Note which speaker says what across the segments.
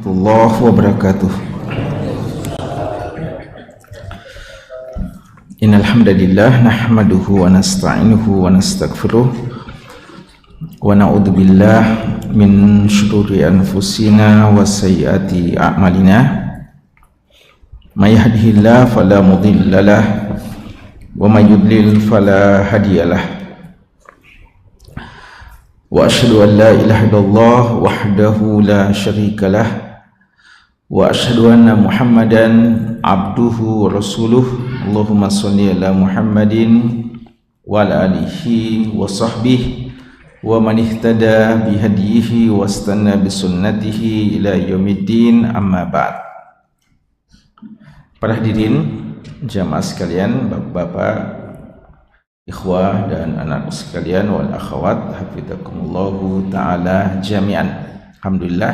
Speaker 1: warahmatullahi wabarakatuh. Innal hamdalillah nahmaduhu wa nasta'inuhu wa nastaghfiruh wa na'udzu billahi min shururi anfusina wa sayyiati a'malina. May yahdihillahu fala mudilla lahu wa may yudlil fala hadiyalah. Wa asyhadu an la ilaha illallah wahdahu la syarika lah wa asyhadu anna Muhammadan abduhu wa rasuluh. Allahumma shalli ala Muhammadin wa ala alihi wa sahbihi wa man ihtada bihadihi wa istanna bisunnatihi ila yaumiddin, amma ba'd. Para hadirin jamaah sekalian, bapak-bapak, ikhwah dan anak sekalian wal akhwat, hafizakumullahu ta'ala jami'an. Alhamdulillah,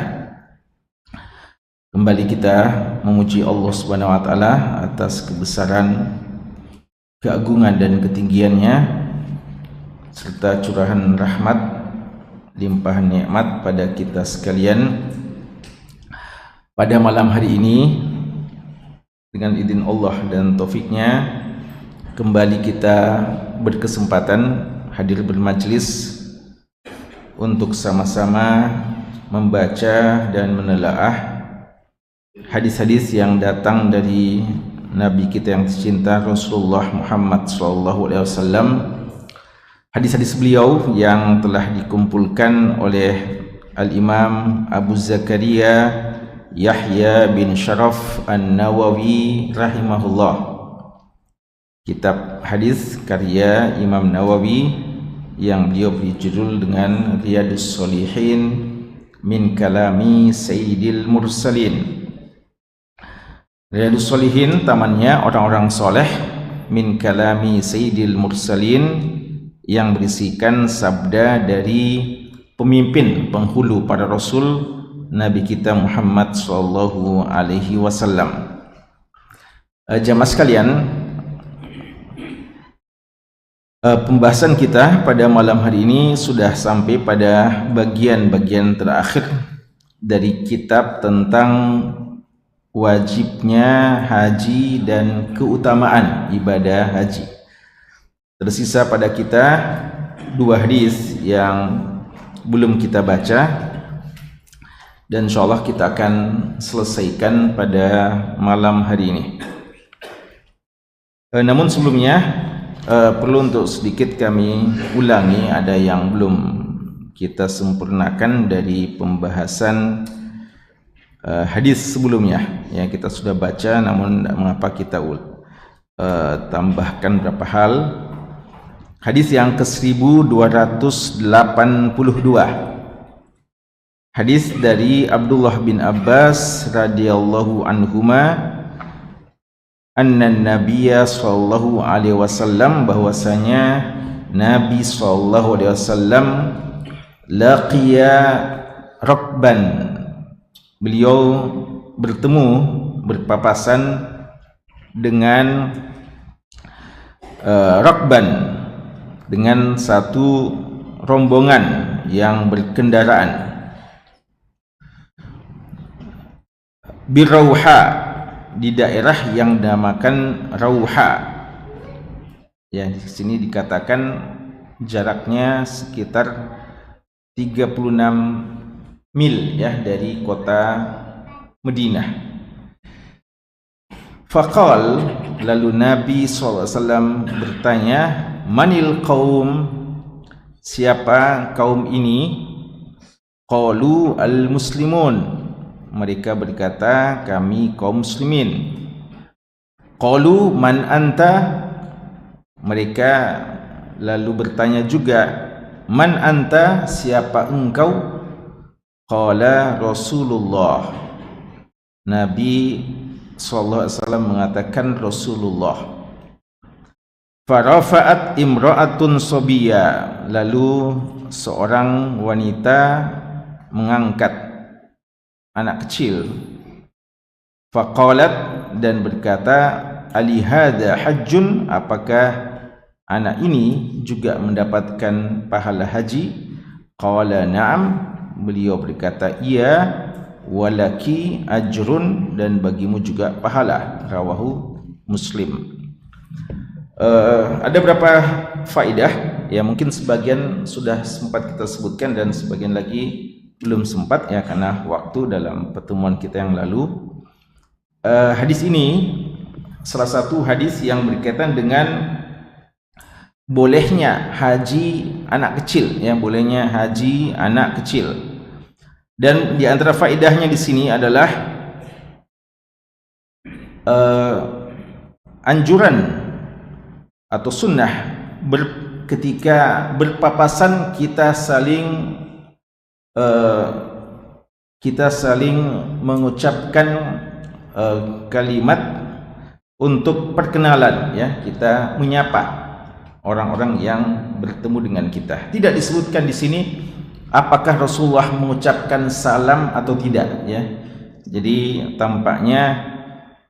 Speaker 1: kembali kita memuji Allah Subhanahu wa taala atas kebesaran, keagungan dan ketinggiannya serta curahan rahmat, limpahan nikmat pada kita sekalian. Pada malam hari ini dengan izin Allah dan taufiknya kembali kita berkesempatan hadir bermajlis untuk sama-sama membaca dan menelaah hadis-hadis yang datang dari Nabi kita yang tercinta Rasulullah Muhammad SAW. Hadis-hadis beliau yang telah dikumpulkan oleh Al-Imam Abu Zakaria Yahya bin Sharaf An-Nawawi rahimahullah. Kitab hadis karya Imam Nawawi yang beliau beri judul dengan Riyadhus Shalihin min kalami Sayyidil Mursalin. Riyadhus Shalihin tamannya orang-orang soleh, min kalami Sayyidil Mursalin yang berisikan sabda dari pemimpin penghulu para rasul Nabi kita Muhammad sallallahu alaihi wasallam. Jamaah sekalian, pembahasan kita pada malam hari ini sudah sampai pada bagian-bagian terakhir dari kitab tentang wajibnya haji dan keutamaan ibadah haji. Tersisa pada kita dua hadis yang belum kita baca dan insyaallah kita akan selesaikan pada malam hari ini. Namun sebelumnya perlu untuk sedikit kami ulangi, ada yang belum kita sempurnakan dari pembahasan hadis sebelumnya yang kita sudah baca, namun mengapa kita tambahkan beberapa hal. Hadis yang ke-1282, hadis dari Abdullah bin Abbas radhiyallahu anhuma, anna nabiyya sallallahu alaihi wasallam, bahwasanya Nabi sallallahu alaihi wasallam laqiya rakban, beliau bertemu, berpapasan dengan rakban, dengan satu rombongan yang berkendaraan, birauha, di daerah yang dinamakan Rauha. Ya, di sini dikatakan jaraknya sekitar 36 mil ya dari kota Madinah. Faqal, lalu Nabi SAW bertanya, manil qaum, siapa kaum ini? Qalu al-muslimun, mereka berkata, kami kaum muslimin. Qalu man anta, mereka lalu bertanya juga, man anta, siapa engkau? Qala Rasulullah, Nabi SAW mengatakan Rasulullah. Farafa'at imra'atun sobiyya, lalu seorang wanita mengangkat anak kecil. Faqalat, dan berkata, alihada hajjun, apakah anak ini juga mendapatkan pahala haji? Qala na'am, beliau berkata iya. walaki ajrun, dan bagimu juga pahala. Rawahu Muslim. Ada beberapa faedah ya, mungkin sebagian sudah sempat kita sebutkan dan sebagian lagi belum sempat ya karena waktu dalam pertemuan kita yang lalu. Hadis ini salah satu hadis yang berkaitan dengan bolehnya haji anak kecil ya, bolehnya haji anak kecil. Dan di antara faedahnya di sini adalah anjuran atau sunnah ketika berpapasan kita saling mengucapkan kalimat untuk perkenalan ya, kita menyapa orang-orang yang bertemu dengan kita. Tidak disebutkan di sini apakah Rasulullah mengucapkan salam atau tidak ya. Jadi tampaknya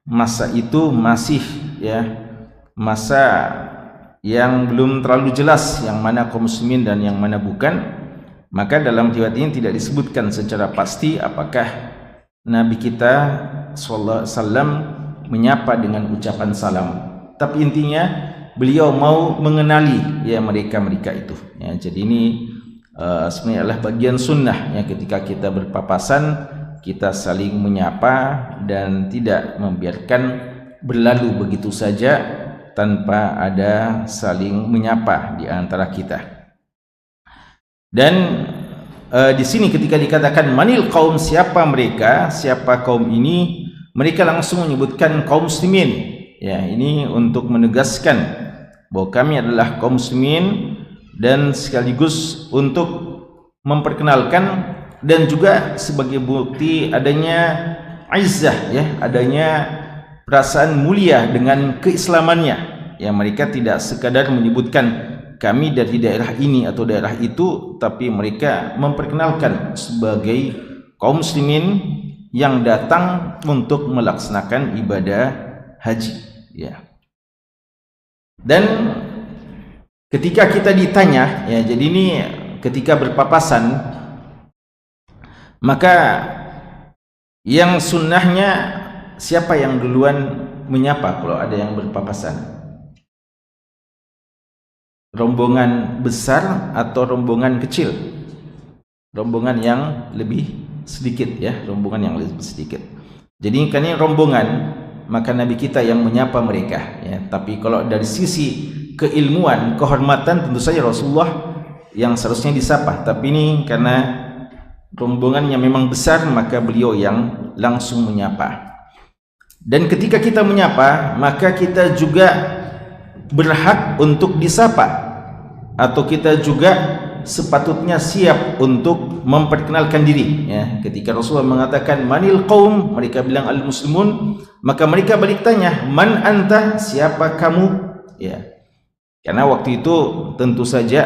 Speaker 1: masa itu masih ya masa yang belum terlalu jelas yang mana kaum muslimin dan yang mana bukan. Maka dalam riwayat ini tidak disebutkan secara pasti apakah Nabi kita sallallahu alaihi wasallam menyapa dengan ucapan salam. Tapi intinya beliau mau mengenali ya mereka itu ya. Jadi ini sebenarnya adalah bagian sunnah ya, ketika kita berpapasan kita saling menyapa dan tidak membiarkan berlalu begitu saja tanpa ada saling menyapa di antara kita. Dan di sini ketika dikatakan manil kaum, siapa mereka, siapa kaum ini, mereka langsung menyebutkan kaum muslimin ya. Ini untuk menegaskan bahwa kami adalah kaum muslimin dan sekaligus untuk memperkenalkan dan juga sebagai bukti adanya izzah ya, adanya perasaan mulia dengan keislamannya ya. Mereka tidak sekadar menyebutkan kami dari daerah ini atau daerah itu, tapi mereka memperkenalkan sebagai kaum muslimin yang datang untuk melaksanakan ibadah haji ya. Dan ketika kita ditanya ya, jadi ini ketika berpapasan, maka yang sunnahnya siapa yang duluan menyapa kalau ada yang berpapasan? Rombongan besar atau rombongan kecil? Rombongan yang lebih sedikit ya, rombongan yang lebih sedikit. Jadi kan ini rombongan, maka Nabi kita yang menyapa mereka ya. Tapi kalau dari sisi keilmuan, kehormatan, tentu saja Rasulullah yang seharusnya disapa. Tapi ini karena rombongannya memang besar, maka beliau yang langsung menyapa. Dan ketika kita menyapa, maka kita juga berhak untuk disapa, atau kita juga sepatutnya siap untuk memperkenalkan diri ya. Ketika Rasulullah mengatakan manil qaum, mereka bilang al muslimun, maka mereka balik tanya man anta, siapa kamu ya. Karena waktu itu tentu saja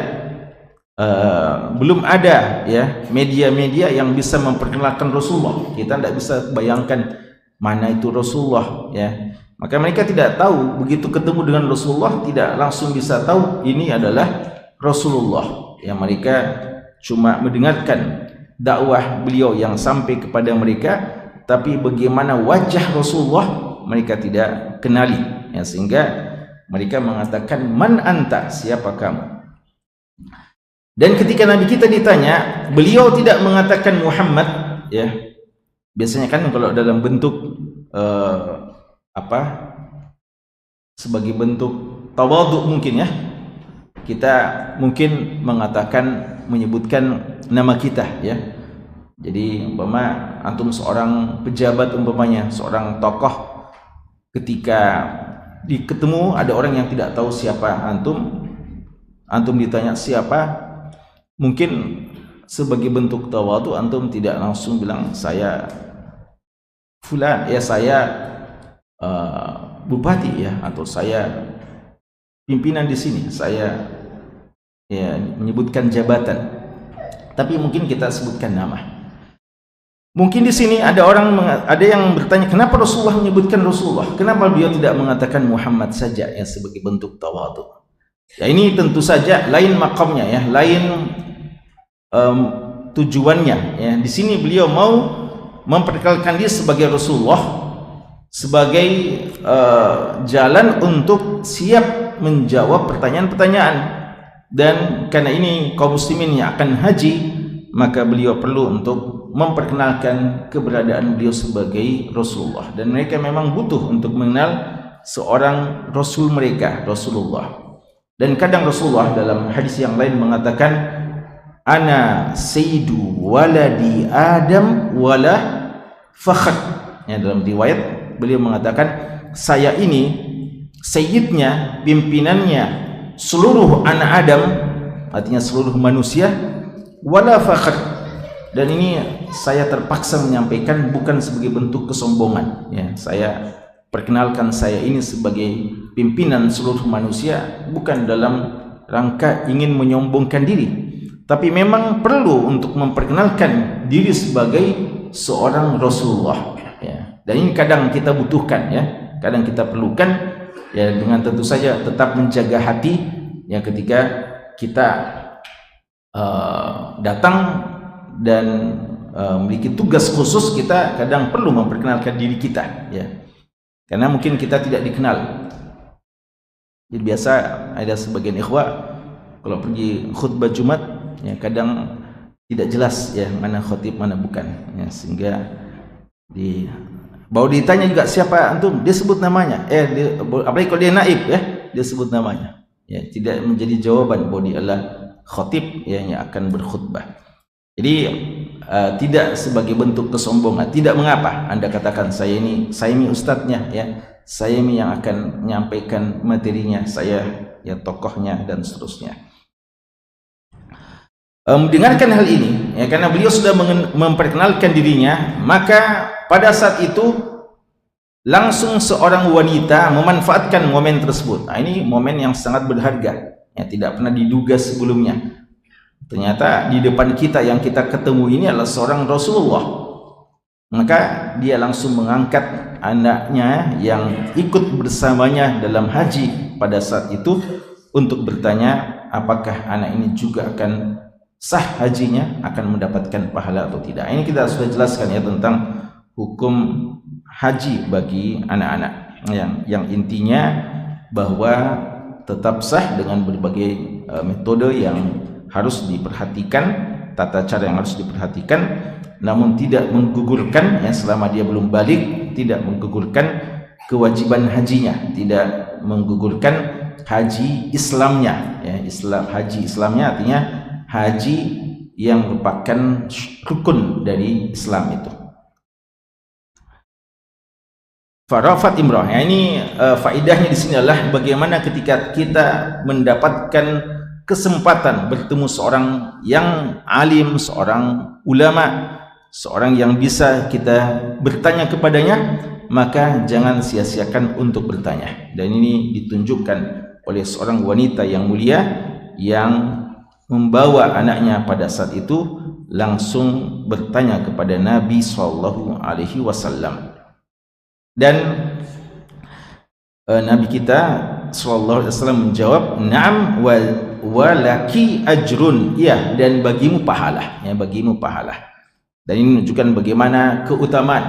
Speaker 1: belum ada ya media-media yang bisa memperkenalkan Rasulullah. Kita tidak bisa bayangkan mana itu Rasulullah ya. Maka mereka tidak tahu, begitu ketemu dengan Rasulullah tidak langsung bisa tahu ini adalah Rasulullah ya. Mereka cuma mendengarkan dakwah beliau yang sampai kepada mereka, tapi bagaimana wajah Rasulullah mereka tidak kenali ya, sehingga mereka mengatakan man anta, siapa kamu. Dan ketika Nabi kita ditanya, beliau tidak mengatakan Muhammad ya. Biasanya kan kalau dalam bentuk sebagai bentuk tawadhu mungkin ya, kita mungkin mengatakan, menyebutkan nama kita ya. Jadi umpama antum seorang pejabat, umpamanya seorang tokoh, ketika ketemu ada orang yang tidak tahu siapa antum ditanya siapa, mungkin sebagai bentuk tawadhu antum tidak langsung bilang saya fulan ya, saya bupati ya, atau saya pimpinan di sini, saya ya menyebutkan jabatan, tapi mungkin kita sebutkan nama. Mungkin di sini ada yang bertanya, kenapa Rasulullah menyebutkan Rasulullah? Kenapa beliau tidak mengatakan Muhammad saja ya, sebagai bentuk tawadhu? Ya ini tentu saja lain makamnya ya, lain tujuannya ya. Di sini beliau mau memperkenalkan dia sebagai Rasulullah, sebagai jalan untuk siap menjawab pertanyaan-pertanyaan. Dan karena ini kaum muslimin yang akan haji, maka beliau perlu untuk memperkenalkan keberadaan beliau sebagai Rasulullah, dan mereka memang butuh untuk mengenal seorang Rasul mereka, Rasulullah. Dan kadang Rasulullah dalam hadis yang lain mengatakan, ana sayyidu waladi Adam wala fakhr. Dalam riwayat beliau mengatakan, saya ini sayyidnya, pimpinannya seluruh anak Adam, artinya seluruh manusia, wala fakhr. Dan ini saya terpaksa menyampaikan bukan sebagai bentuk kesombongan, saya perkenalkan saya ini sebagai pimpinan seluruh manusia bukan dalam rangka ingin menyombongkan diri, tapi memang perlu untuk memperkenalkan diri sebagai seorang Rasulullah, Dan ini kadang kita butuhkan, kadang kita perlukan, dengan tentu saja tetap menjaga hati, ketika kita datang dan memiliki tugas khusus, kita kadang perlu memperkenalkan diri kita, karena mungkin kita tidak dikenal. Jadi biasa ada sebagian ikhwah kalau pergi khutbah Jumat, kadang tidak jelas mana khotib mana bukan, sehingga baru ditanya juga siapa antum, dia sebut namanya, apalagi kalau dia naib, dia sebut namanya, tidak menjadi jawaban bahwa dia adalah khotib yang akan berkhutbah. Jadi tidak sebagai bentuk kesombongan, tidak mengapa Anda katakan saya ini ustadznya, saya ini yang akan menyampaikan materinya, saya tokohnya dan seterusnya. Mendengarkan hal ini, karena beliau sudah memperkenalkan dirinya, maka pada saat itu langsung seorang wanita memanfaatkan momen tersebut. Ini momen yang sangat berharga, tidak pernah diduga sebelumnya. Ternyata di depan kita yang kita ketemu ini adalah seorang Rasulullah. Maka dia langsung mengangkat anaknya yang ikut bersamanya dalam haji pada saat itu untuk bertanya apakah anak ini juga akan sah hajinya, akan mendapatkan pahala atau tidak. Ini kita sudah jelaskan tentang hukum haji bagi anak-anak, yang intinya bahwa tetap sah dengan berbagai metode yang harus diperhatikan, tata cara yang harus diperhatikan, namun tidak menggugurkan, selama dia belum balik, tidak menggugurkan kewajiban hajinya, tidak menggugurkan haji Islamnya, haji Islamnya artinya haji yang merupakan rukun dari Islam itu. Farafat imrah, ini faidahnya di sini adalah bagaimana ketika kita mendapatkan kesempatan bertemu seorang yang alim, seorang ulama, seorang yang bisa kita bertanya kepadanya, maka jangan sia-siakan untuk bertanya. Dan ini ditunjukkan oleh seorang wanita yang mulia yang membawa anaknya pada saat itu langsung bertanya kepada Nabi SAW. Dan Nabi kita SAW menjawab, "Na'am walaki ajrun." Iya, dan bagimu pahala, bagimu pahala. Dan ini menunjukkan bagaimana keutamaan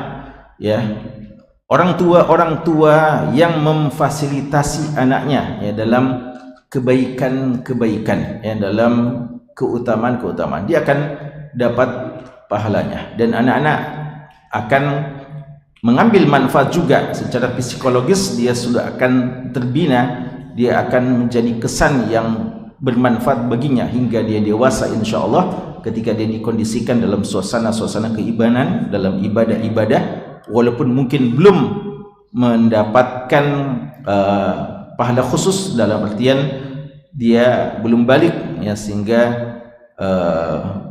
Speaker 1: orang tua yang memfasilitasi anaknya dalam kebaikan-kebaikan, dalam keutamaan-keutamaan, dia akan dapat pahalanya, dan anak-anak akan mengambil manfaat juga secara psikologis. Dia sudah akan terbina, dia akan menjadi kesan yang bermanfaat baginya hingga dia dewasa, insya Allah, ketika dia dikondisikan dalam suasana-suasana keimanan, dalam ibadah-ibadah, walaupun mungkin belum mendapatkan pahala khusus, dalam artian dia belum balik, sehingga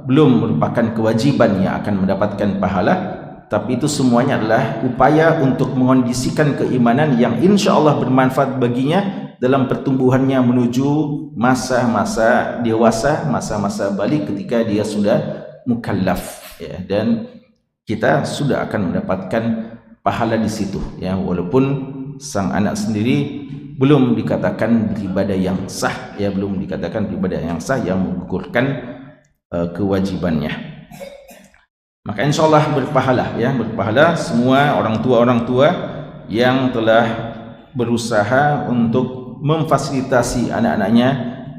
Speaker 1: belum merupakan kewajiban yang akan mendapatkan pahala. Tapi itu semuanya adalah upaya untuk mengondisikan keimanan yang insya Allah bermanfaat baginya dalam pertumbuhannya menuju masa-masa dewasa, masa-masa balik ketika dia sudah mukallaf, dan kita sudah akan mendapatkan pahala di situ, walaupun sang anak sendiri belum dikatakan beribadah yang sah, belum dikatakan beribadah yang sah yang menggugurkan kewajibannya. Maka insyaallah berpahala ya, berpahala semua orang tua yang telah berusaha untuk memfasilitasi anak-anaknya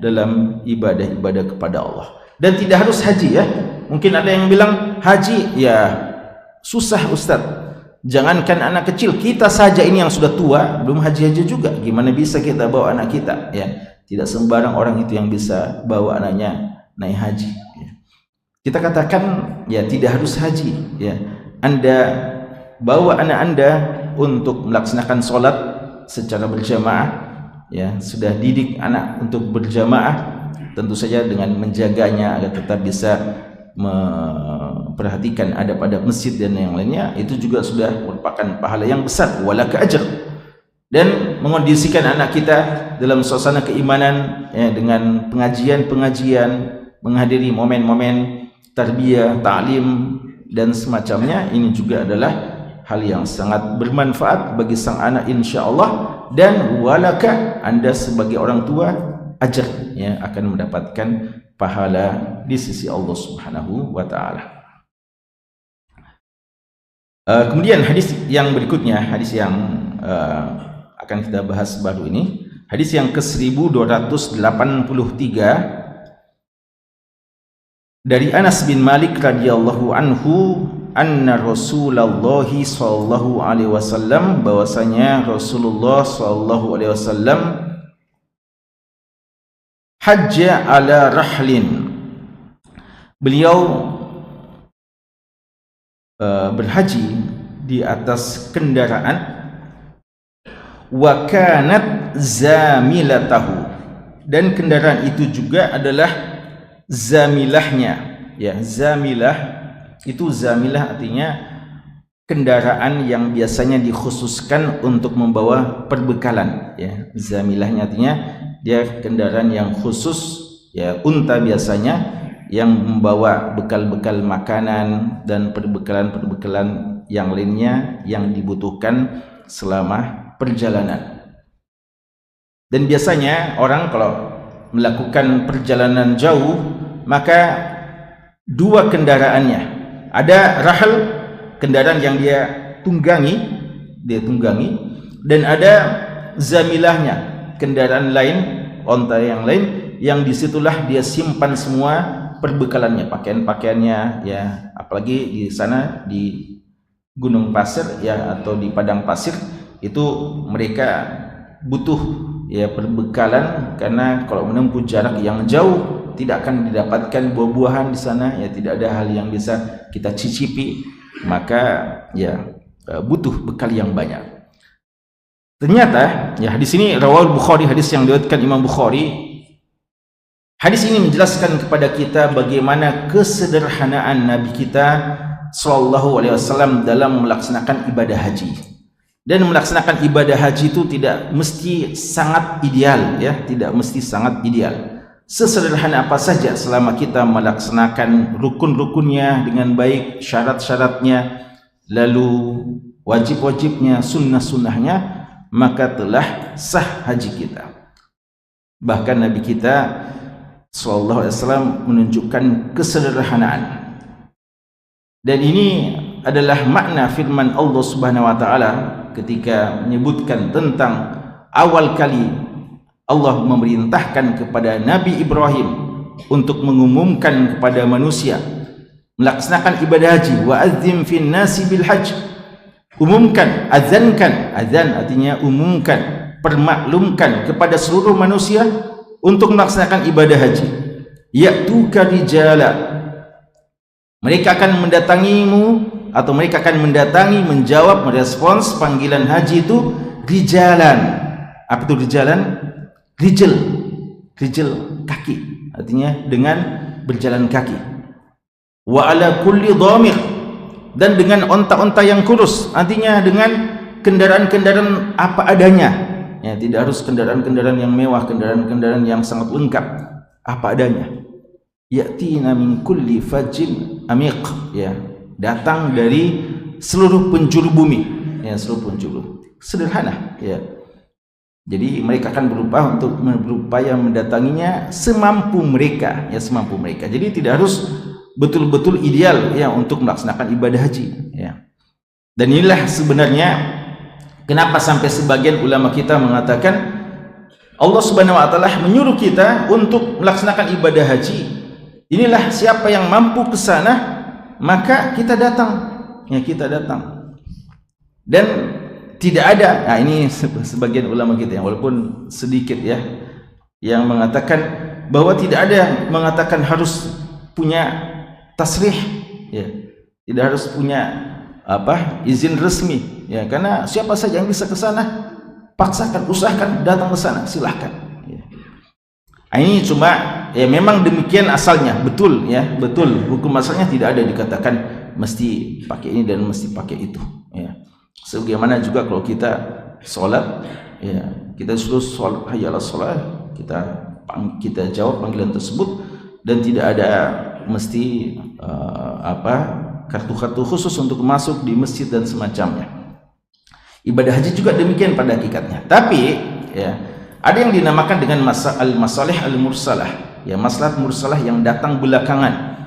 Speaker 1: dalam ibadah-ibadah kepada Allah. Dan tidak harus haji ya. Mungkin ada yang bilang haji ya susah Ustaz. Jangankan anak kecil, kita saja ini yang sudah tua belum haji-haji juga. Gimana bisa kita bawa anak kita ya? Tidak sembarang orang itu yang bisa bawa anaknya naik haji ya. Kita katakan ya tidak harus haji ya. Anda bawa anak Anda untuk melaksanakan sholat secara berjamaah ya, sudah didik anak untuk berjamaah, tentu saja dengan menjaganya agar tetap bisa memperhatikan adab-adab masjid dan yang lainnya, itu juga sudah merupakan pahala yang besar, walaka ajr. Dan mengondisikan anak kita dalam suasana keimanan ya, dengan pengajian-pengajian, menghadiri momen-momen tarbiyah, ta'lim dan semacamnya, ini juga adalah hal yang sangat bermanfaat bagi sang anak insyaallah. Dan walaka, Anda sebagai orang tua ajar ya, akan mendapatkan pahala di sisi Allah Subhanahu wa taala. Kemudian hadis yang berikutnya, hadis yang akan kita bahas baru ini, hadis yang ke-1283 dari Anas bin Malik radhiyallahu anhu, anna Rasulullah sallallahu alaihi wasallam, bahwasanya Rasulullah sallallahu alaihi wasallam hajja ala rahlin, beliau berhaji di atas kendaraan, wa kanat zamilatahu, dan kendaraan itu juga adalah zamilahnya ya. Zamilah itu, zamilah artinya kendaraan yang biasanya dikhususkan untuk membawa perbekalan ya. Zamilahnya artinya dia kendaraan yang khusus ya, unta biasanya yang membawa bekal-bekal makanan dan perbekalan-perbekalan yang lainnya yang dibutuhkan selama perjalanan. Dan biasanya orang kalau melakukan perjalanan jauh, maka dua kendaraannya, ada rahal, kendaraan yang dia tunggangi, dan ada zamilahnya, kendaraan lain, onta yang lain, yang disitulah dia simpan semua perbekalannya, pakaian-pakaiannya ya. Apalagi di sana di gunung pasir ya, atau di padang pasir, itu mereka butuh ya perbekalan, karena kalau menempuh jarak yang jauh tidak akan didapatkan buah-buahan di sana ya, tidak ada hal yang bisa kita cicipi, maka ya butuh bekal yang banyak. Ternyata ya, hadis ini rawahul Bukhari, hadis yang diriwayatkan Imam Bukhari. Hadis ini menjelaskan kepada kita bagaimana kesederhanaan Nabi kita sallallahu alaihi wasallam dalam melaksanakan ibadah haji. Dan melaksanakan ibadah haji itu tidak mesti sangat ideal ya, tidak mesti sangat ideal. Sesederhana apa saja selama kita melaksanakan rukun-rukunnya dengan baik, syarat-syaratnya, lalu wajib-wajibnya, sunnah-sunnahnya, maka telah sah haji kita. Bahkan Nabi kita sallallahu alaihi wasallam menunjukkan kesederhanaan. Dan ini adalah makna firman Allah Subhanahu wa taala ketika menyebutkan tentang awal kali Allah memerintahkan kepada Nabi Ibrahim untuk mengumumkan kepada manusia melaksanakan ibadah haji. Wa adzim fin nasi bil hajj, umumkan, azankan, azan artinya umumkan, permaklumkan kepada seluruh manusia untuk melaksanakan ibadah haji. Ya'tuka rijala, mereka akan mendatangimu, atau mereka akan mendatangi, menjawab, merespons panggilan haji itu rijalan. Apa itu rijalan? Rijal, rijal kaki, artinya dengan berjalan kaki. Wa ala kulli dhamir, dan dengan onta-onta yang kurus, artinya dengan kendaraan-kendaraan apa adanya ya, tidak harus kendaraan-kendaraan yang mewah, kendaraan-kendaraan yang sangat lengkap, apa adanya. Ya'tina min kulli fajjin amiq ya, datang dari seluruh penjuru bumi ya, seluruh penjuru. Sederhana ya. Jadi mereka akan berupaya mendatanginya semampu mereka ya, semampu mereka. Jadi tidak harus betul-betul ideal ya untuk melaksanakan ibadah haji ya. Dan inilah sebenarnya kenapa sampai sebagian ulama kita mengatakan Allah Subhanahu wa taala menyuruh kita untuk melaksanakan ibadah haji. Inilah siapa yang mampu ke sana, maka kita datang. Ya, kita datang. Dan tidak ada, nah ini sebagian ulama kita yang walaupun sedikit ya, yang mengatakan bahwa tidak ada yang mengatakan harus punya tasrih ya. Tidak harus punya izin resmi ya, karena siapa saja yang bisa ke sana, paksakan, usahakan datang ke sana, silahkan ya. Ini cuma ya memang demikian asalnya, betul ya, betul hukum asalnya tidak ada dikatakan mesti pakai ini dan mesti pakai itu ya. Sebagaimana juga kalau kita sholat ya, kita suruh sholat hayya 'alas sholat, kita jawab panggilan tersebut dan tidak ada mesti kartu-kartu khusus untuk masuk di masjid dan semacamnya. Ibadah haji juga demikian pada hakikatnya. Tapi ya, ada yang dinamakan dengan masalih al-mursalah, ya maslahat mursalah yang datang belakangan.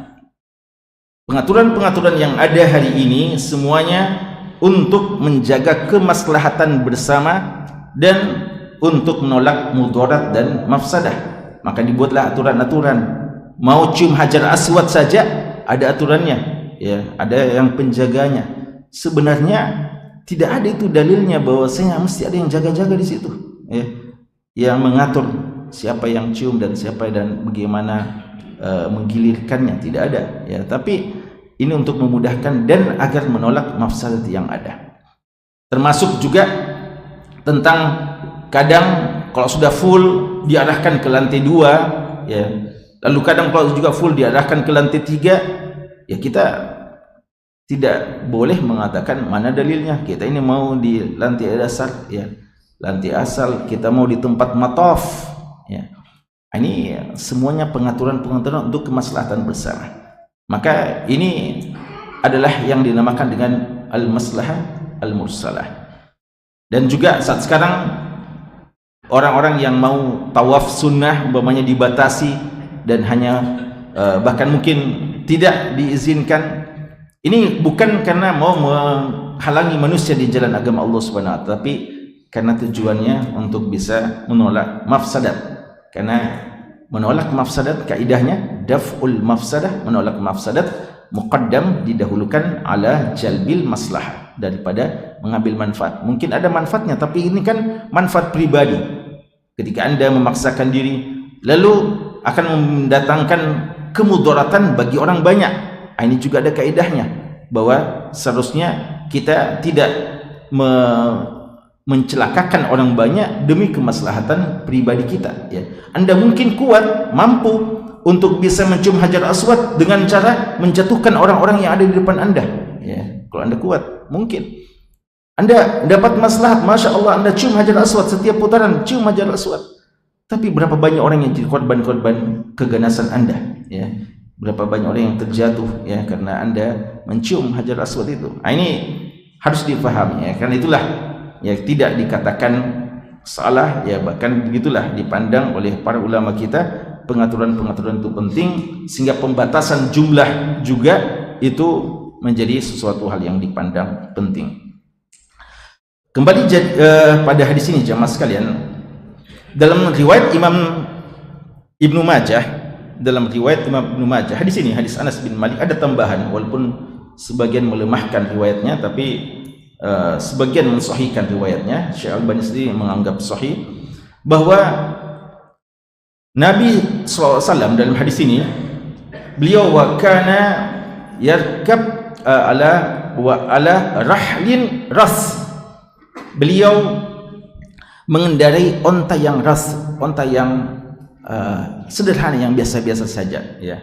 Speaker 1: Pengaturan-pengaturan yang ada hari ini semuanya untuk menjaga kemaslahatan bersama dan untuk menolak mudarat dan mafsadah. Maka dibuatlah aturan-aturan. Mau cium hajar aswad saja ada aturannya, ya, ada yang penjaganya. Sebenarnya tidak ada itu dalilnya bahwasanya mesti ada yang jaga-jaga di situ, ya, yang mengatur siapa yang cium dan siapa dan bagaimana menggilirkannya, tidak ada, ya. Tapi ini untuk memudahkan dan agar menolak mafsadat yang ada. Termasuk juga tentang kadang kalau sudah full diarahkan ke lantai 2 ya, lalu kadang kalau juga full diarahkan ke lantai 3 ya, kita tidak boleh mengatakan mana dalilnya kita ini mau di lantai dasar ya, lantai asal, kita mau di tempat mataf ya. Ini semuanya pengaturan-pengaturan untuk kemaslahatan bersama. Maka ini adalah yang dinamakan dengan al-maslahah al-mursalah. Dan juga saat sekarang orang-orang yang mau tawaf sunnah umpamanya dibatasi dan hanya bahkan mungkin tidak diizinkan. Ini bukan karena mau menghalangi manusia di jalan agama Allah Subhanahu wa taala, tapi karena tujuannya untuk bisa menolak mafsadat. Karena menolak mafsadat kaidahnya daf'ul mafsadah, menolak mafsadat muqaddam, didahulukan ala jalbil maslah, daripada mengambil manfaat. Mungkin ada manfaatnya tapi ini kan manfaat pribadi. Ketika Anda memaksakan diri lalu akan mendatangkan kemudaratan bagi orang banyak. Ini juga ada kaidahnya bahwa seharusnya kita tidak mencelakakan orang banyak demi kemaslahatan pribadi kita ya. Anda mungkin kuat, mampu untuk bisa mencium hajar aswad dengan cara menjatuhkan orang-orang yang ada di depan Anda ya. Kalau Anda kuat, mungkin Anda dapat maslahat, Masya Allah, Anda cium hajar aswad, setiap putaran cium hajar aswad. Tapi berapa banyak orang yang jadi korban-korban keganasan Anda ya. Berapa banyak orang yang terjatuh ya karena Anda mencium hajar aswad itu. Ini harus difahami ya. Karena itulah ya tidak dikatakan salah ya, bahkan begitulah dipandang oleh para ulama kita. Pengaturan-pengaturan itu penting, sehingga pembatasan jumlah juga itu menjadi sesuatu hal yang dipandang penting. Kembali pada hadis ini jamaah sekalian, dalam riwayat Imam Ibnu Majah, hadis ini hadis Anas bin Malik, ada tambahan walaupun sebagian melemahkan riwayatnya, tapi sebagian mensahihkan riwayatnya. Syekh Al-Albani sendiri menganggap sahih bahwa Nabi SAW dalam hadis ini, beliau wa kana yarkab ala rahlin ras, beliau mengendarai onta yang ras, onta yang sederhana, yang biasa-biasa saja ya,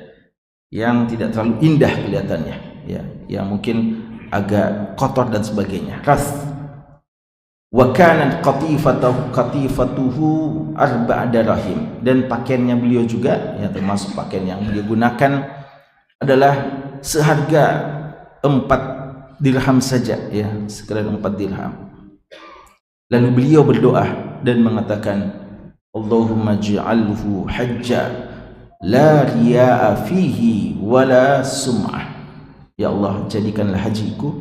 Speaker 1: yang tidak terlalu indah kelihatannya ya, yang mungkin agak kotor dan sebagainya, ras. Wa kanat qatifatuhu arba'a dirham, dan pakaiannya beliau juga ya, termasuk pakaian yang beliau gunakan adalah seharga 4 dirham saja ya, sekedar 4 dirham. Lalu beliau berdoa dan mengatakan, Allahumma ji'alhu hajja la riya'a fihi wala sum'ah. Ya Allah, jadikanlah hajiku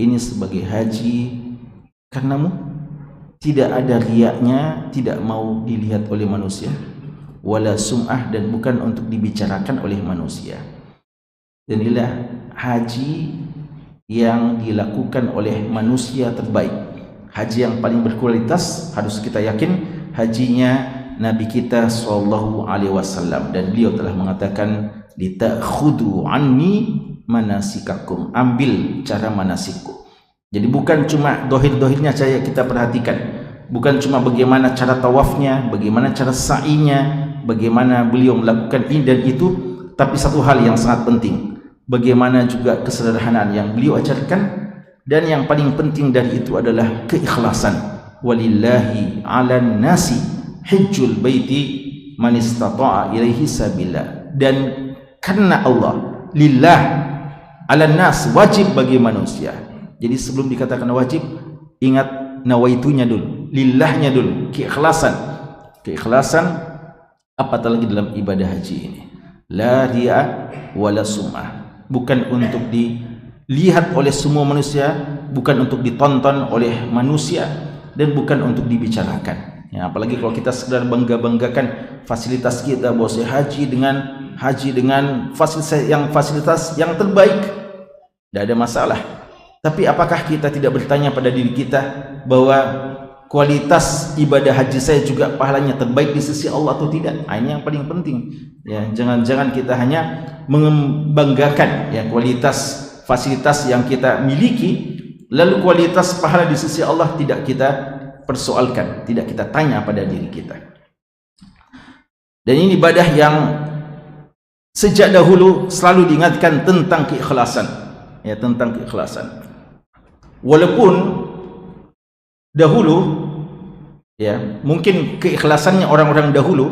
Speaker 1: ini sebagai haji karenamu, tidak ada riaknya, tidak mau dilihat oleh manusia, wala sum'ah, dan bukan untuk dibicarakan oleh manusia. Dan inilah haji yang dilakukan oleh manusia terbaik, haji yang paling berkualitas. Harus kita yakin hajinya Nabi kita sallallahu alaihi wasallam, dan beliau telah mengatakan litakhudhu anni manasikakum, ambil cara manasikku. Jadi bukan cuma dohir-dohirnya saja kita perhatikan, bukan cuma bagaimana cara tawafnya, bagaimana cara sa'inya, bagaimana beliau melakukan ini dan itu, tapi satu hal yang sangat penting, bagaimana juga kesederhanaan yang beliau ajarkan, dan yang paling penting dari itu adalah keikhlasan. Walillahi 'alan nasi hajjul baiti man istata'a ilaihi sabila. Dan karena Allah, lillah 'alan nas, wajib bagi manusia. Jadi sebelum dikatakan wajib, ingat nawaitunya dulu, lillahnya dulu, keikhlasan. Keikhlasan apatah lagi dalam ibadah haji ini. La riya wala sum'ah, bukan untuk dilihat oleh semua manusia, bukan untuk ditonton oleh manusia, dan bukan untuk dibicarakan. Ya, apalagi kalau kita sekedar bangga-banggakan fasilitas kita, bahwa haji dengan fasilitas yang terbaik, tidak ada masalah. Tapi apakah kita tidak bertanya pada diri kita bahwa kualitas ibadah haji saya juga pahalanya terbaik di sisi Allah atau tidak? Nah, ini yang paling penting. Ya, jangan kita hanya membanggakan ya kualitas fasilitas yang kita miliki, lalu kualitas pahala di sisi Allah tidak kita persoalkan, tidak kita tanya pada diri kita. Dan ini ibadah yang sejak dahulu selalu diingatkan tentang keikhlasan, ya, tentang keikhlasan. Walaupun dahulu ya mungkin keikhlasannya orang-orang dahulu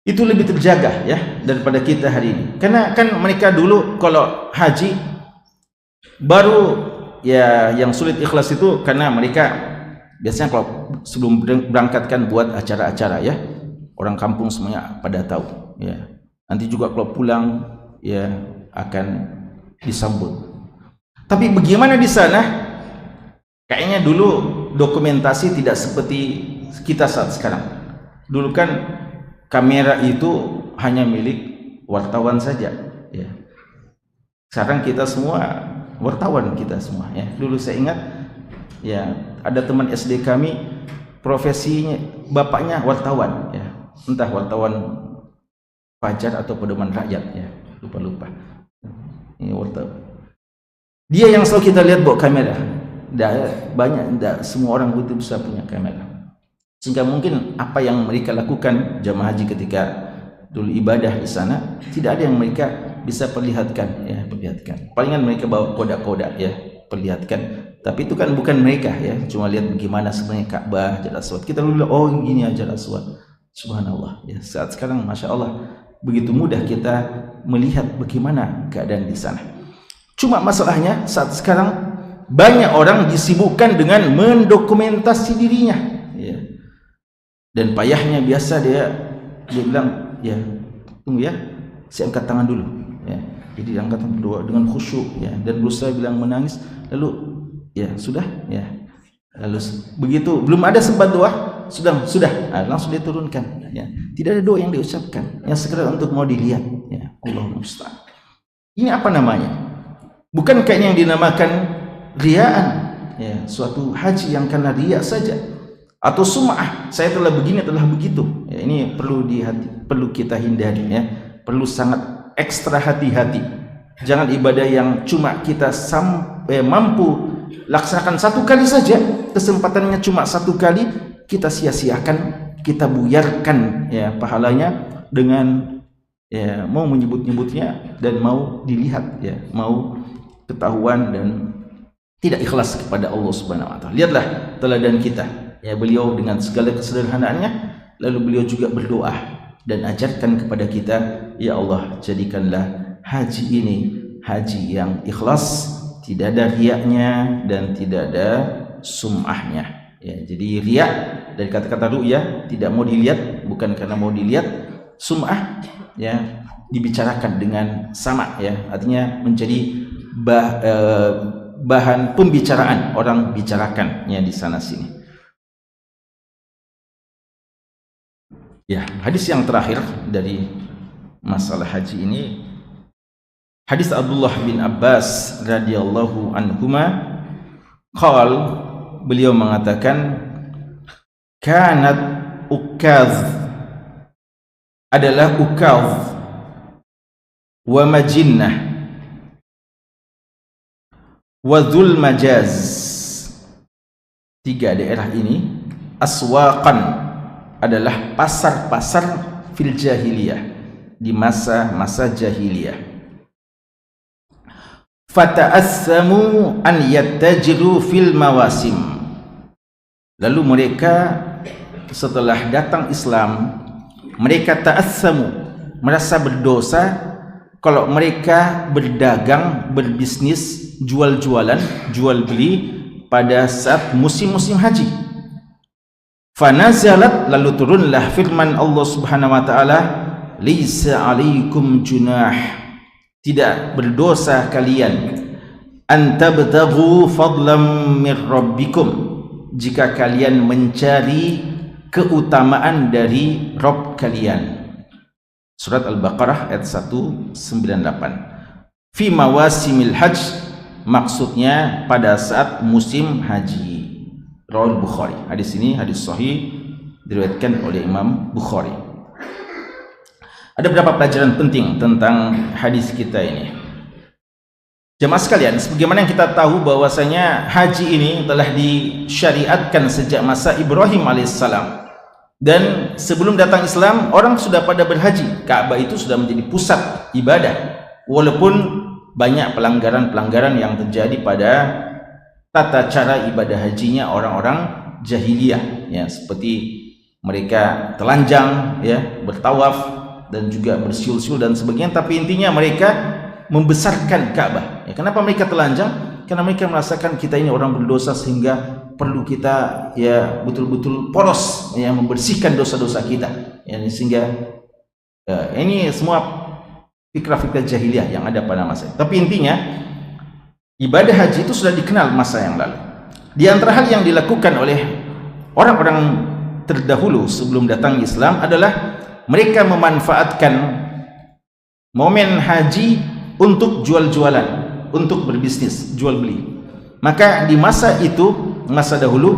Speaker 1: itu lebih terjaga ya daripada kita hari ini, karena kan mereka dulu kalau haji baru ya yang sulit ikhlas itu karena mereka biasanya kalau sebelum berangkat kan buat acara-acara ya, orang kampung semuanya pada tahu ya, nanti juga kalau pulang ya akan disambut. Tapi bagaimana di sana? Kayaknya dulu dokumentasi tidak seperti kita saat sekarang. Dulu kan kamera itu hanya milik wartawan saja ya. Sekarang kita semua wartawan, kita semua ya. Dulu saya ingat ya, ada teman SD kami profesinya bapaknya wartawan ya, entah wartawan Fajar atau Pedoman Rakyat ya, lupa ini wartawan. Dia yang selalu kita lihat bawa kamera. Banyak semua orang itu bisa punya kamera, sehingga mungkin apa yang mereka lakukan jamaah haji ketika dulu ibadah di sana tidak ada yang mereka bisa perlihatkan ya, palingan mereka bawa kodak-kodak ya, perlihatkan, tapi itu kan bukan mereka ya, cuma lihat bagaimana sebenarnya Ka'bah, Hajar Aswad. Kita dulu oh gini Hajar Aswad, subhanallah ya. Saat sekarang masya Allah begitu mudah kita melihat bagaimana keadaan di sana. Cuma masalahnya saat sekarang banyak orang disibukkan dengan mendokumentasi dirinya ya. Dan payahnya biasa dia bilang ya tunggu ya, saya angkat tangan dulu ya. Jadi angkat berdoa dengan khusyuk ya, dan berusaha bilang menangis, lalu ya sudah ya, lalu begitu belum ada sempat doa sudah langsung diturunkan ya. Tidak ada doa yang diucapkan, yang sekedar untuk mau dilihat ya. Allahumma musta'an. Ini apa namanya? Bukan kayak yang dinamakan riaan ya, suatu haji yang karena riya saja, atau sum'ah, saya telah begini telah begitu ya. Ini perlu kita hindari ya, perlu sangat ekstra hati-hati. Jangan ibadah yang cuma kita mampu laksanakan satu kali saja, kesempatannya cuma satu kali, kita sia-siakan, kita buyarkan ya pahalanya dengan ya mau menyebut-nyebutnya dan mau dilihat ya, mau ketahuan dan tidak ikhlas kepada Allah Subhanahu wa taala. Lihatlah teladan kita ya, beliau dengan segala kesederhanaannya, lalu beliau juga berdoa dan ajarkan kepada kita, ya Allah, jadikanlah haji ini haji yang ikhlas, tidak ada riaknya dan tidak ada sum'ahnya ya. Jadi riak dari kata-kata ru'ya, tidak mau dilihat, bukan karena mau dilihat, sum'ah ya dibicarakan dengan sama ya, artinya menjadi bahan pembicaraan, orang bicarakan ya di sana sini. Ya, hadis yang terakhir dari masalah haji ini, hadis Abdullah bin Abbas radhiyallahu anhuma, beliau mengatakan, kanat ukaz, adalah ukaz, wa majinnah, wa dzul majaz, tiga daerah ini, aswaqan, adalah pasar-pasar fil jahiliyah, di masa-masa jahiliyah. Fata'assamu an yattajiru fil mawasim, lalu mereka setelah datang Islam, mereka ta'assamu, merasa berdosa kalau mereka berdagang, berbisnis, jual-jualan, jual beli pada saat musim-musim haji. Fanazalat, lalu turunlah firman Allah Subhanahu wa taala, "Laisa 'alaikum junah", tidak berdosa kalian, "an tabtaghu fadlan min rabbikum", jika kalian mencari keutamaan dari Rabb kalian. Surat Al-Baqarah ayat 198. Fi mawasimil hajj, maksudnya pada saat musim haji. Rawal Bukhari. Hadis ini hadis sahih, diriwayatkan oleh Imam Bukhari. Ada beberapa pelajaran penting tentang hadis kita ini. Jemaah sekalian, sebagaimana yang kita tahu bahwasanya haji ini telah disyariatkan sejak masa Ibrahim alaihissalam. Dan sebelum datang Islam, orang sudah pada berhaji. Ka'bah itu sudah menjadi pusat ibadah. Walaupun banyak pelanggaran-pelanggaran yang terjadi pada tata cara ibadah hajinya orang-orang jahiliyah ya, seperti mereka telanjang ya, bertawaf dan juga bersiul-siul dan sebagainya, tapi intinya mereka membesarkan Ka'bah ya. Kenapa mereka telanjang? Karena mereka merasakan kita ini orang berdosa sehingga perlu kita ya betul-betul poros ya, membersihkan dosa-dosa kita ya, sehingga ini semua fikrah-fikrah jahiliyah yang ada pada masa itu. Tapi intinya ibadah haji itu sudah dikenal masa yang lalu. Di antara hal yang dilakukan oleh orang-orang terdahulu sebelum datang Islam adalah mereka memanfaatkan momen haji untuk jual-jualan, untuk berbisnis, jual beli. Maka di masa itu, masa dahulu,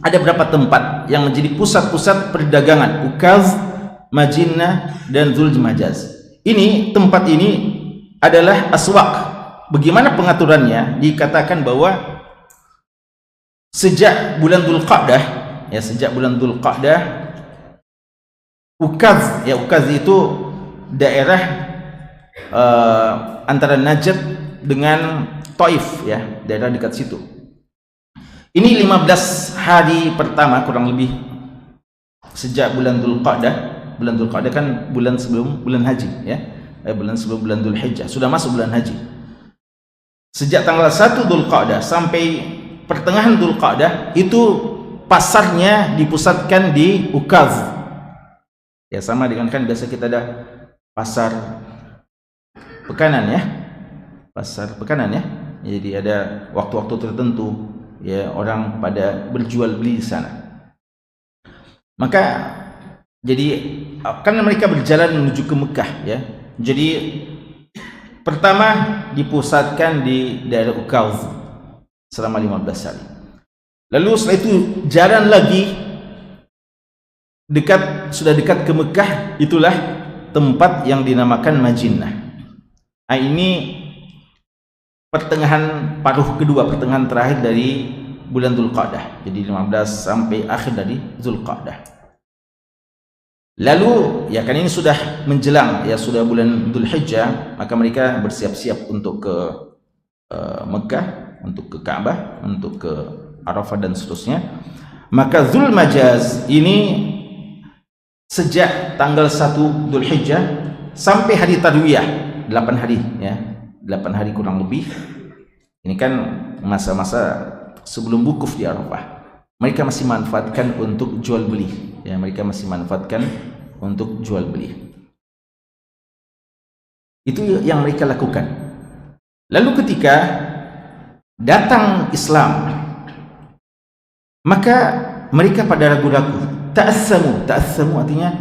Speaker 1: ada beberapa tempat yang menjadi pusat-pusat perdagangan, ukaz, majinnah, dan dzul majaz. Ini tempat ini adalah aswaq. Bagaimana pengaturannya? Dikatakan bahwa sejak bulan Dzulqa'dah ya, sejak bulan Dzulqa'dah, ukaz ya, ukaz itu daerah antara Najd dengan Taif ya, daerah dekat situ. Ini 15 hari pertama kurang lebih sejak bulan Dzulqa'dah. Bulan Dzulqa'dah kan bulan sebelum bulan haji ya, bulan sebelum bulan Dzulhijjah, sudah masuk bulan haji. Sejak tanggal 1 Dzulqa'dah sampai pertengahan Dzulqa'dah itu pasarnya dipusatkan di ukaz. Ya, sama dengan kan biasa kita ada pasar pekanan ya. Pasar pekanan ya. Jadi ada waktu-waktu tertentu ya, orang pada berjual beli di sana. Maka jadi karena mereka berjalan menuju ke Mekah ya. Jadi pertama dipusatkan di daerah Ukaz selama 15 hari. Lalu setelah itu jalan lagi sudah dekat ke Mekah, itulah tempat yang dinamakan Majinnah. Nah, ini pertengahan paruh kedua, pertengahan terakhir dari bulan Dzulqa'dah. Jadi 15 sampai akhir dari Dzulqa'dah. Lalu ya kan ini sudah menjelang ya, sudah bulan Dzulhijjah, maka mereka bersiap-siap untuk ke Mekah, untuk ke Ka'bah, untuk ke Arafah dan seterusnya. Maka dzul majaz ini sejak tanggal 1 Dzulhijjah sampai hari Tarwiyah, 8 hari ya, 8 hari kurang lebih. Ini kan masa-masa sebelum wukuf di Arafah. Mereka masih manfaatkan untuk jual beli ya, mereka masih manfaatkan untuk jual beli. Itu yang mereka lakukan. Lalu ketika datang Islam, maka mereka pada ragu-ragu. Ta'assamu artinya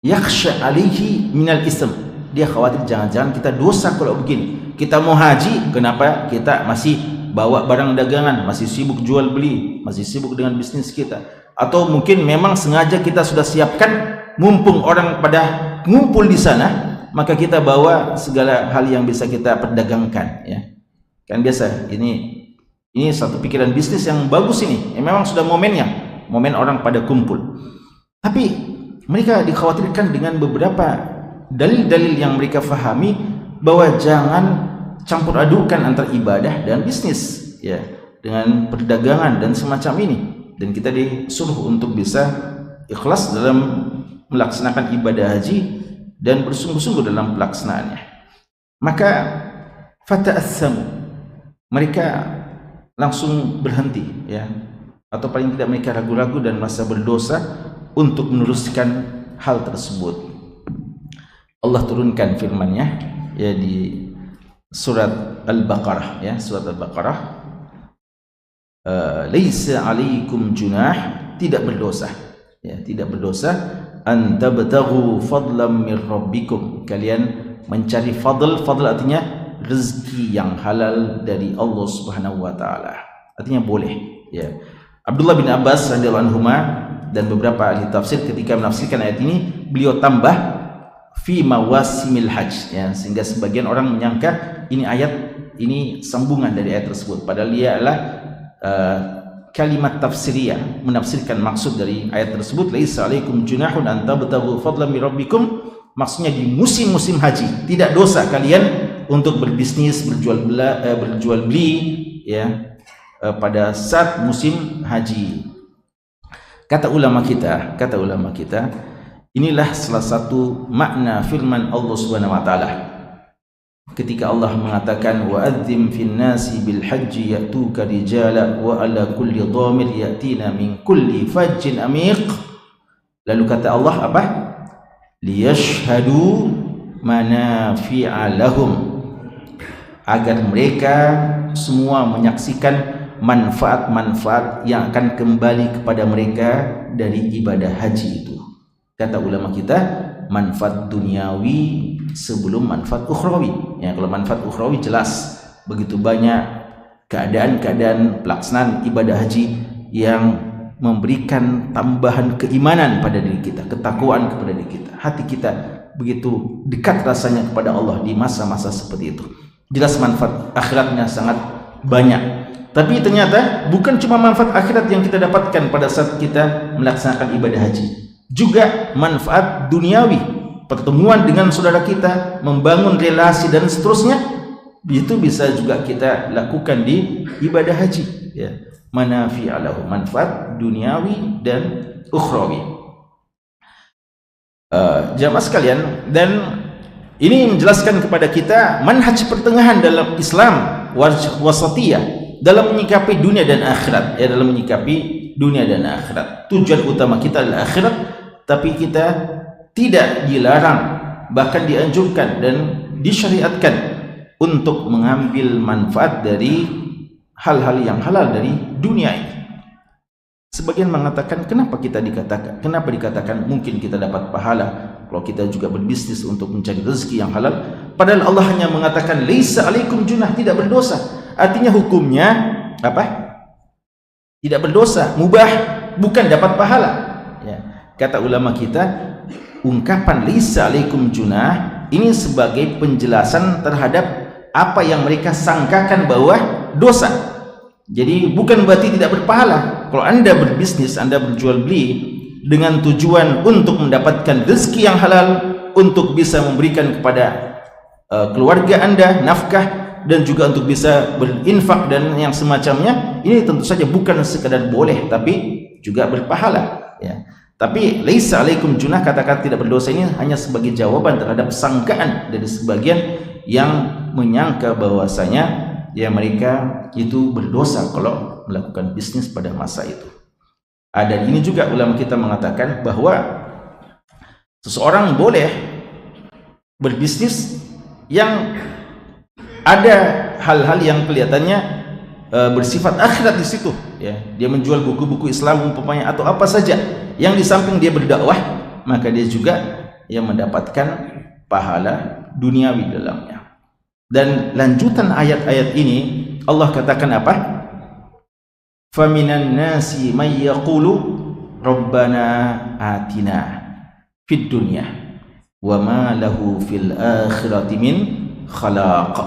Speaker 1: yakhsha alaihi minal ism. Dia khawatir jangan-jangan kita dosa kalau begini. Kita mau haji, kenapa kita masih bawa barang dagangan, masih sibuk jual beli, masih sibuk dengan bisnis kita? Atau mungkin memang sengaja kita sudah siapkan, mumpung orang pada ngumpul di sana, maka kita bawa segala hal yang bisa kita perdagangkan, ya. Kan biasa, ini satu pikiran bisnis yang bagus ini. Memang sudah momennya, momen orang pada kumpul. Tapi mereka dikhawatirkan dengan beberapa dalil-dalil yang mereka fahami bahwa jangan campur adukan antara ibadah dan bisnis, ya, dengan perdagangan dan semacam ini. Dan kita disuruh untuk bisa ikhlas dalam melaksanakan ibadah haji dan bersungguh-sungguh dalam pelaksanaannya. Maka fata'assamu, mereka langsung berhenti, ya, atau paling tidak mereka ragu-ragu dan merasa berdosa untuk meneruskan hal tersebut. Allah turunkan firman-Nya, ya, di surat Al-Baqarah, ya, surat Al-Baqarah, laisa alaikum junah, tidak berdosa, ya, tidak berdosa, an tabtaghu fadlan min rabbikum, kalian mencari fadl artinya rezeki yang halal dari Allah Subhanahu wa taala. Artinya boleh, ya. Abdullah bin Abbas radhiyallahu anhuma dan beberapa ahli tafsir ketika menafsirkan ayat ini, beliau tambah fi mawasimil hajj, ya, sehingga sebagian orang menyangka ini ayat ini sambungan dari ayat tersebut, padahal dia adalah kalimat tafsiriyah, menafsirkan maksud dari ayat tersebut. Laisa alaikum junahun an tabtaghu fadlan min rabbikum, maksudnya di musim-musim haji tidak dosa kalian untuk berbisnis, berjual beli, ya, pada saat musim haji. Kata ulama kita, inilah salah satu makna firman Allah Subhanahu wa taala ketika Allah mengatakan wa'adzim fin nasi bil hajji ya'tuka rijala wa ala kulli dhamir ya'tina min kulli fajjin amiq. Lalu kata Allah apa? Liyashhadu manafi'a lahum, agar mereka semua menyaksikan manfaat-manfaat yang akan kembali kepada mereka dari ibadah haji itu. Kata ulama kita, manfaat duniawi sebelum manfaat ukhrawi, ya. Kalau manfaat ukhrawi jelas begitu banyak keadaan-keadaan pelaksanaan ibadah haji yang memberikan tambahan keimanan pada diri kita, ketakwaan kepada diri kita, hati kita begitu dekat rasanya kepada Allah di masa-masa seperti itu. Jelas manfaat akhiratnya sangat banyak. Tapi ternyata bukan cuma manfaat akhirat yang kita dapatkan pada saat kita melaksanakan ibadah haji, juga manfaat duniawi, pertemuan dengan saudara kita, membangun relasi dan seterusnya, itu bisa juga kita lakukan di ibadah haji, ya. Manafi'alahu, manfaat duniawi dan ukhrawi. Jamaah sekalian, dan ini menjelaskan kepada kita manhaj pertengahan dalam Islam, wasatiyah, dalam menyikapi dunia dan akhirat, ya, dalam menyikapi dunia dan akhirat. Tujuan utama kita adalah akhirat, tapi kita tidak dilarang, bahkan dianjurkan dan disyariatkan untuk mengambil manfaat dari hal-hal yang halal dari dunia ini. Sebagian mengatakan, kenapa dikatakan mungkin kita dapat pahala kalau kita juga berbisnis untuk mencari rezeki yang halal, padahal Allah hanya mengatakan laisa alaikum junah, tidak berdosa. Artinya hukumnya apa? Tidak berdosa, mubah, bukan dapat pahala, ya. Kata ulama kita, ungkapan laisa alaikum junah ini sebagai penjelasan terhadap apa yang mereka sangkakan bahwa dosa. Jadi bukan berarti tidak berpahala. Kalau Anda berbisnis, Anda berjual beli dengan tujuan untuk mendapatkan rezeki yang halal, untuk bisa memberikan kepada keluarga Anda nafkah, dan juga untuk bisa berinfak dan yang semacamnya, ini tentu saja bukan sekadar boleh, tapi juga berpahala, ya. Tapi laisa alaikum junah, kata-kata tidak berdosa ini hanya sebagai jawaban terhadap sangkaan dari sebagian yang menyangka bahwasanya, ya, mereka itu berdosa kalau melakukan bisnis pada masa itu. Dan ini juga ulama kita mengatakan bahwa Seseorang boleh berbisnis yang ada hal-hal yang kelihatannya bersifat akhirat di situ, ya. Dia menjual buku-buku Islam umpamanya atau apa saja yang di samping dia berdakwah, maka dia juga yang mendapatkan pahala duniawi dalamnya. Dan lanjutan ayat-ayat ini Allah katakan apa? Faminan nasi may yaqulu rabbana atina fid dunya wa ma lahu fil akhirati min khalaq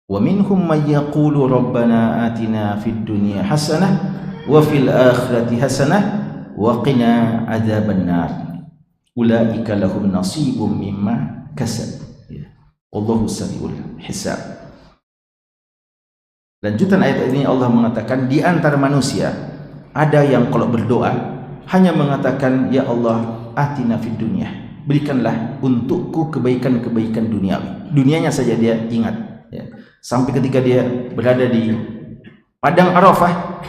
Speaker 1: wa minhum may yaqulu rabbana atina fid dunya hasanah wa fil akhirati hasanah wa qina adzaban nar ulaika lahum nasibum mimma kasab wallahu sari'ul hisab. Lanjutan ayat ini Allah mengatakan di antara manusia ada yang kalau berdoa hanya mengatakan ya Allah atina fid dunya, berikanlah untukku kebaikan-kebaikan duniawi. Dunianya saja dia ingat, ya. Sampai ketika dia berada di padang Arafah,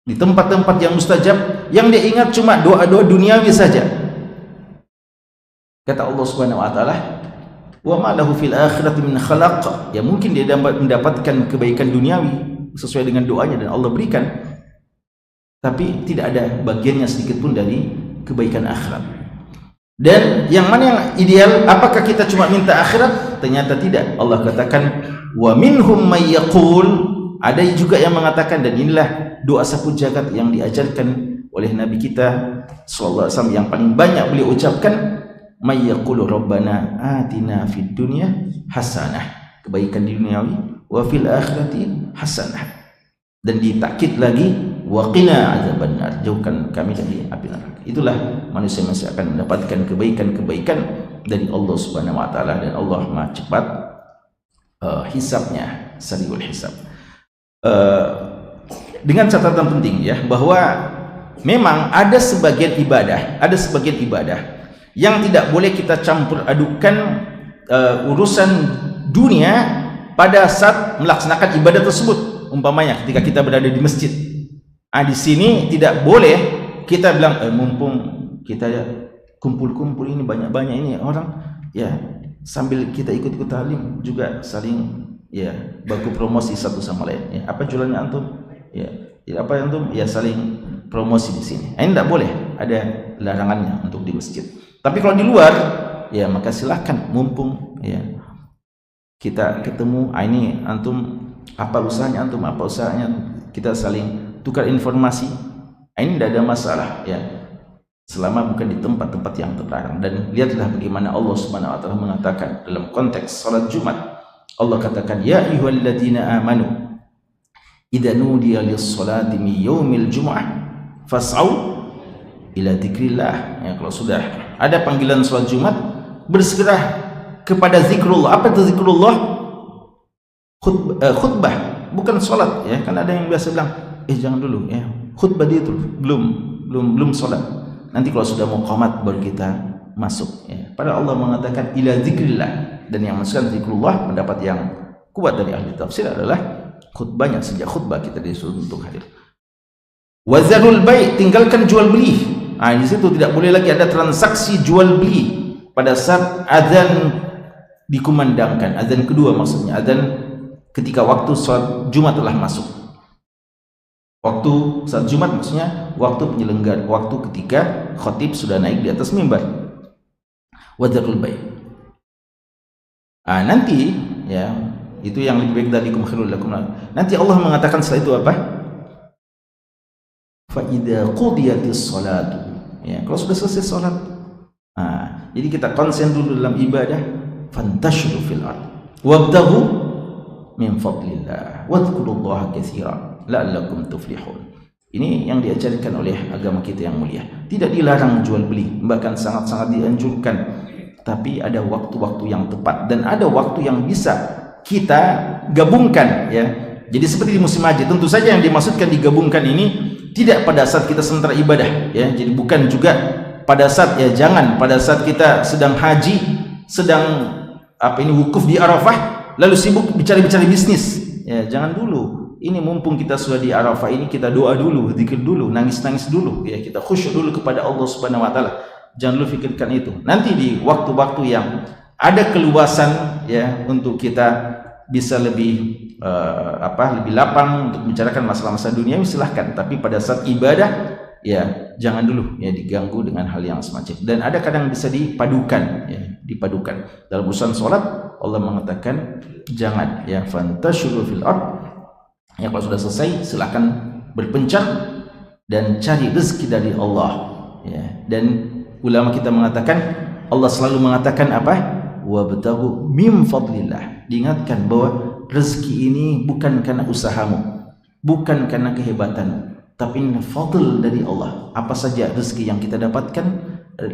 Speaker 1: di tempat-tempat yang mustajab, yang dia ingat cuma doa-doa duniawi saja. Kata Allah Subhanahu wa taala, wa ma lahu fil akhirati min khalaq, ya mungkin dia mendapatkan kebaikan duniawi sesuai dengan doanya dan Allah berikan, tapi tidak ada bagiannya sedikit pun dari kebaikan akhirat. Dan yang mana yang ideal? Apakah kita cuma minta akhirat? Ternyata tidak. Allah katakan wa minhum may yaqul, ada juga yang mengatakan, dan inilah doa sapu jagat yang diajarkan oleh Nabi kita sallallahu alaihi wasallam yang paling banyak beliau ucapkan, may yaqulu rabbana atina fid dunya hasanah, kebaikan di duniawi, wa fil akhirati hasanah, dan ditakkid lagi wa qina adzabannar, jauhkan kami dari api neraka. Itulah manusia masih akan mendapatkan kebaikan-kebaikan dari Allah Subhanahu wa taala, dan Allah Maha cepat hisabnya, sariul hisab. Dengan catatan penting ya, bahwa memang ada sebagian ibadah yang tidak boleh kita campur adukan urusan dunia pada saat melaksanakan ibadah tersebut. Umpamanya ketika kita berada di masjid, di sini tidak boleh kita bilang mumpung kita kumpul-kumpul ini banyak-banyak ini orang, ya sambil kita ikut-ikut talim juga saling ya baku promosi satu sama lain. Ya, apa jualannya antum? Ya apa antum? Ya saling promosi di sini. Ini tidak boleh, ada larangannya untuk di masjid. Tapi kalau di luar, ya maka silakan, mumpung ya kita ketemu, ini antum apa usahanya, antum apa usahanya, kita saling tukar informasi. Ini tidak ada masalah ya, selama bukan di tempat-tempat yang terlarang. Dan lihatlah bagaimana Allah Subhanahu wa taala mengatakan dalam konteks salat Jumat. Allah katakan ya ayyuhalladzina amanu idza nudiya lis-salati min yaumil jumu'ah fas'au ila dzikrillah. Ya, kalau sudah ada panggilan salat Jumat, bersegera kepada zikrullah. Apa itu zikrullah? Khutbah, bukan salat ya. Kan ada yang biasa bilang, jangan dulu ya, khutbah dia itu belum salat. Nanti kalau sudah mau qomat baru kita masuk ya. Padahal Allah mengatakan ila dzikrillah, dan yang masukkan zikrullah, pendapat yang kuat dari ahli tafsir adalah khutbahnya. Sejak khutbah kita disuruh untuk hadir. Wazarul bai', tinggalkan jual beli. Di situ tidak boleh lagi ada transaksi jual beli pada saat azan dikumandangkan, azan kedua maksudnya, azan ketika waktu salat Jumat telah masuk. Waktu salat Jumat maksudnya waktu penyelenggara, waktu ketika khatib sudah naik di atas mimbar. Wazarul bai'. Nanti ya, itu yang lebih baik darikum khairul lakum. Nanti Allah mengatakan setelah itu apa? Fa idza qudiyatis salatu, ya kalau sudah selesai salat, jadi kita konsen dulu dalam ibadah. Fantashiru fil ard wabtaghu min fadlillah wadhkurullaha katsiran la'allakum tuflihun. Ini yang diajarkan oleh agama kita yang mulia. Tidak dilarang jual beli, bahkan sangat-sangat dianjurkan. Tapi ada waktu-waktu yang tepat dan ada waktu yang bisa kita gabungkan ya. Jadi seperti di musim haji, tentu saja yang dimaksudkan digabungkan ini tidak pada saat kita sementara ibadah ya. Jadi bukan juga pada saat ya, jangan pada saat kita sedang haji, sedang wukuf di Arafah lalu sibuk bicara-bicara bisnis ya, jangan dulu. Ini mumpung kita sudah di Arafah ini, kita doa dulu, zikir dulu, nangis-nangis dulu ya, kita khusyuk dulu kepada Allah Subhanahu wa taala. Jangan dulu pikirkan itu. Nanti di waktu-waktu yang ada keluasan ya untuk kita bisa lebih lebih lapang untuk membicarakan masalah-masalah dunia, silahkan. Tapi pada saat ibadah ya jangan dulu ya diganggu dengan hal yang semacam. Dan ada kadang bisa dipadukan ya, dipadukan. Dalam urusan sholat Allah mengatakan jangan ya, fantashiru fil ard. Ya kalau sudah selesai silahkan berpencar dan cari rezeki dari Allah ya. Dan ulama kita mengatakan, Allah selalu mengatakan apa? Wabtaghu min fadlillah. Diingatkan bahwa rezeki ini bukan karena usahamu, bukan karena kehebatanmu, tapi ini fadl dari Allah. Apa saja rezeki yang kita dapatkan,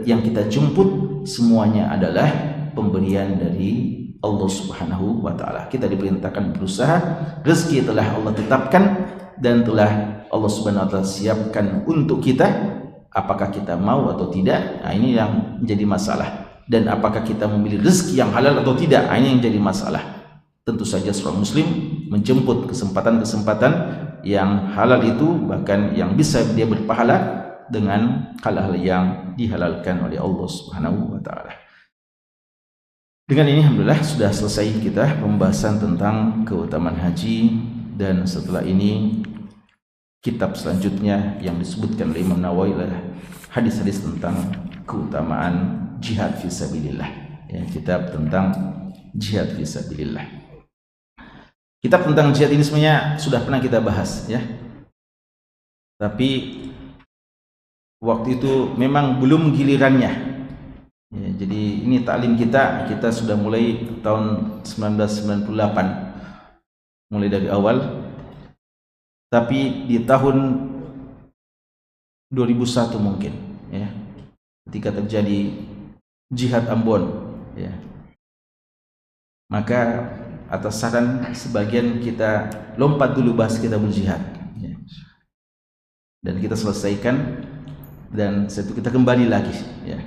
Speaker 1: yang kita jemput, semuanya adalah pemberian dari Allah Subhanahu wa ta'ala. Kita diperintahkan berusaha, rezeki telah Allah tetapkan dan telah Allah Subhanahu wa ta'ala siapkan untuk kita. Apakah kita mau atau tidak? Nah, ini yang menjadi masalah. Dan apakah kita memilih rezeki yang halal atau tidak? Nah, ini yang jadi masalah. Tentu saja seorang muslim menjemput kesempatan-kesempatan yang halal itu, bahkan yang bisa dia berpahala dengan hal-hal yang dihalalkan oleh Allah Subhanahu wa ta'ala. Dengan ini alhamdulillah sudah selesai kita pembahasan tentang keutamaan haji, dan setelah ini kitab selanjutnya yang disebutkan oleh Imam Nawawi adalah hadis-hadis tentang keutamaan jihad fisabilillah ya, kitab tentang jihad fisabilillah. Kitab tentang jihad ini sebenarnya sudah pernah kita bahas ya, tapi waktu itu memang belum gilirannya ya. Jadi ini taklim kita sudah mulai tahun 1998, mulai dari awal. Tapi di tahun 2001 mungkin ya, ketika terjadi jihad Ambon ya, maka atas saran sebagian kita lompat dulu bahas kita berjihad ya. Dan kita selesaikan, dan setelah itu kita kembali lagi ya.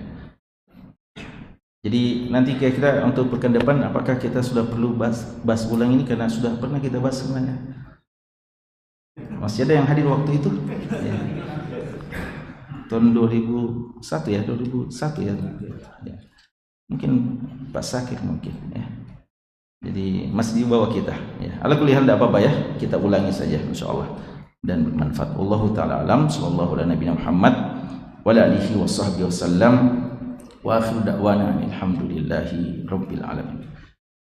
Speaker 1: Jadi nanti kira-kira untuk pekan depan apakah kita sudah perlu bahas ulang ini, karena sudah pernah kita bahas sebenarnya. Masih ada yang hadir waktu itu ya. Tahun 2001 ya, 2001 ya, ya. Mungkin Pak Sakir mungkin ya. Jadi masih di bawah kita ya. Ala kulli hal tidak apa-apa ya, kita ulangi saja insyaallah dan bermanfaat. Wallahu taala alam, sallallahu ala nabiyina Muhammad wa ala alihi washabbihi wasallam, wa akhiru da'wana alhamdulillahi rabbil alamin.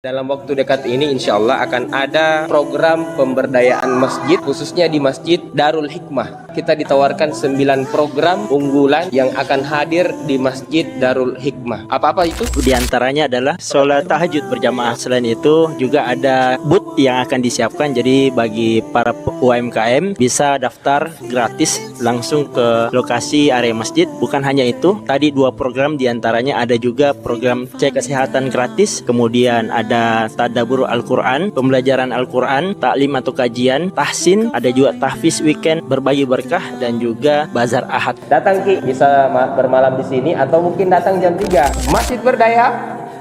Speaker 2: Dalam waktu dekat ini insya Allah akan ada program pemberdayaan masjid, khususnya di Masjid Darul Hikmah. Kita ditawarkan 9 program unggulan yang akan hadir di Masjid Darul Hikmah. Apa-apa itu?
Speaker 3: Di antaranya adalah sholat tahajud berjamaah. Selain itu juga ada booth yang akan disiapkan. Jadi bagi para UMKM bisa daftar gratis langsung ke lokasi area masjid. Bukan hanya itu, tadi 2 program diantaranya ada juga program cek kesehatan gratis. Kemudian ada tadabbur Al-Quran, pembelajaran Al-Quran, taklim atau kajian, tahsin, ada juga tahfiz weekend, berbagi berkah, dan juga bazar ahad.
Speaker 2: Datang Ki, bisa bermalam di sini atau mungkin datang jam 3. Masjid berdaya,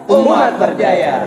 Speaker 2: umat berjaya.